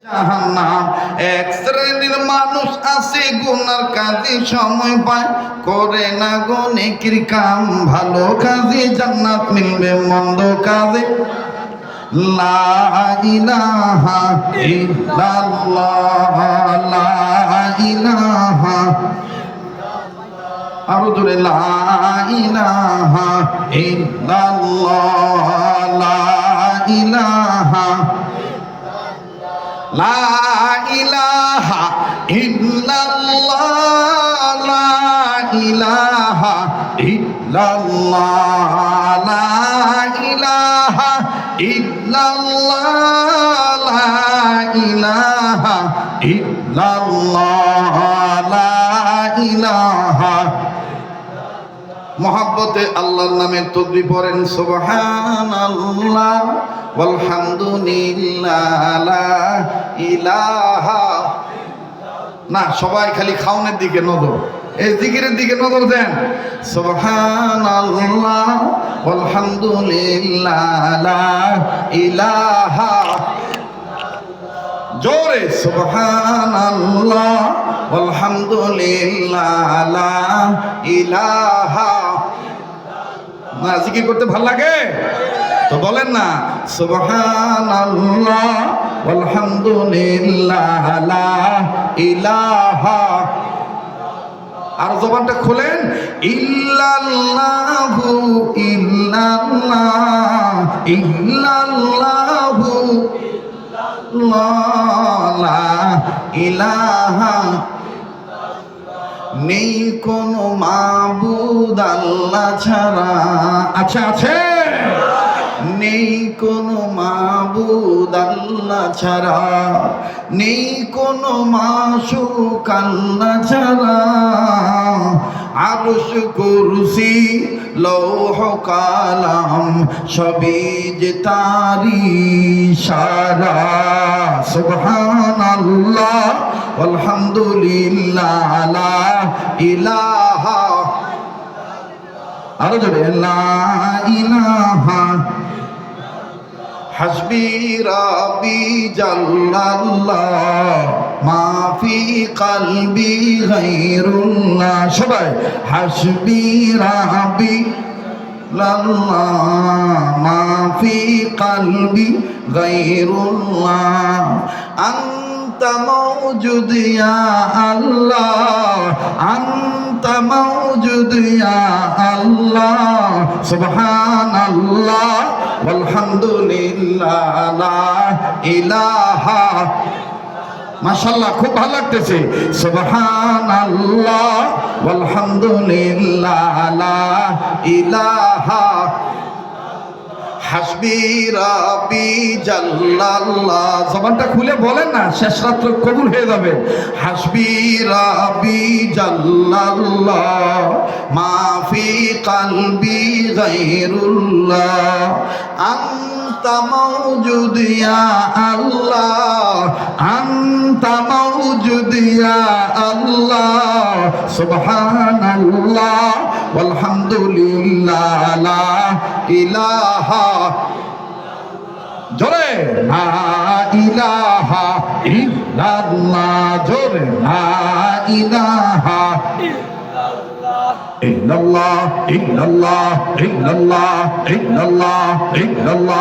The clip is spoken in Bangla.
জাহান্নাম। এক শ্রেণীর মানুষ আছে গুনার কাজে সময় পায়, করে না গো নেকির কাম। ভালো কাজে জান্নাত মিলবে, মন্দ কাজে লা ইলাহা ইল্লাল্লাহ, লা ইলাহা, আরো জোরে লা ইলাহা ইল্লাল্লাহ, লা ইলাহা, লা ইলাহা ইল্লাল্লাহ, লা ইলাহা ইল্লাল্লাহ, লা ইলাহা ইল্লাল্লাহ, লা ইলাহা ইল্লাল্লাহ, লা ইলাহা। মহাব্বতে আল্লাহর নামের তসবিহ পড়েন সুবহানাল্লাহ ওয়ালহামদুলিল্লাহ, লা ইলাহা। না, সবাই খালি খাওনের দিকে নজর, এই জিকিরের দিকে নজর দেন। সুবহানাল্লাহ ওয়ালহামদুলিল্লাহ, লা ইলাহা। জোরে সুবহানাল্লাহ ওয়ালহামদুলিল্লাহ, লা ইলাহা। না, জিকির করতে ভাল লাগে তো বলেন না, সুবহানাল্লাহ ওয়ালহামদুলিল্লাহ, লা ইলাহা। আর জবানটা খোলেন, ইল্লাল্লাহু ইল্লাল্লাহ, ইল্লাল্লাহু লা ইলাহা। নেই কোনো মাবুদ আল্লাহ ছাড়া, আচ্ছা আছে, নেই কোনো মাবুদ আল্লাহ ছাড়া, নেই কোনো মাশুক আল্লাহ ছাড়া। আরশ কুরসি লৌহ কালাম সবই যে তারি ইশারা। সুবহানাল্লাহ আলহামদুলিল্লাহ, লা ইলাহা, আরো জোরে লা ইলাহা। হাসবি রাব্বি জাল্লাল্লাহ, মা ফি কলবি গায়রুল্লাহ। সবাই হাসবি রাব্বি জাল্লাল্লাহ, মা ফি কলবি গায়রুল্লাহ। আনতা মাওজুদ ইয়া আল্লাহ, আনতা মাওজুদ ইয়া আল্লাহ। সুবহানাল্লাহ আলহামদুলিল্লাহ, লা ইলাহা। মাশাআল্লাহ, খুব ভালো লাগতেছে। সুবহানাল্লাহ আলহামদুলিল্লাহ, লা ইলাহা। হাসবি রাব্বি জাল্লাল্লাহ। জবানটা খুলে বলেন না, শেষ রাত্র কবুল হয়ে যাবে। হাসবি রাব্বি জাল্লাল্লাহ, মা ফি কলবি গায়রুল্লাহ। আনতা মাওজুদ ইয়া আল্লাহ, আনতা মাওজুদ ইয়া আল্লাহ। সুবহানাল্লাহ ওয়ালহামদুলিল্লাহ, লা ইলাহা। জোরে লা ইলাহা ইল্লাল্লাহ, জোরে লা ইলাহা ইল্লাল্লাহ, ইল্লাল্লাহ, ইল্লাল্লাহ, ইল্লাল্লাহ, ইল্লাল্লাহ।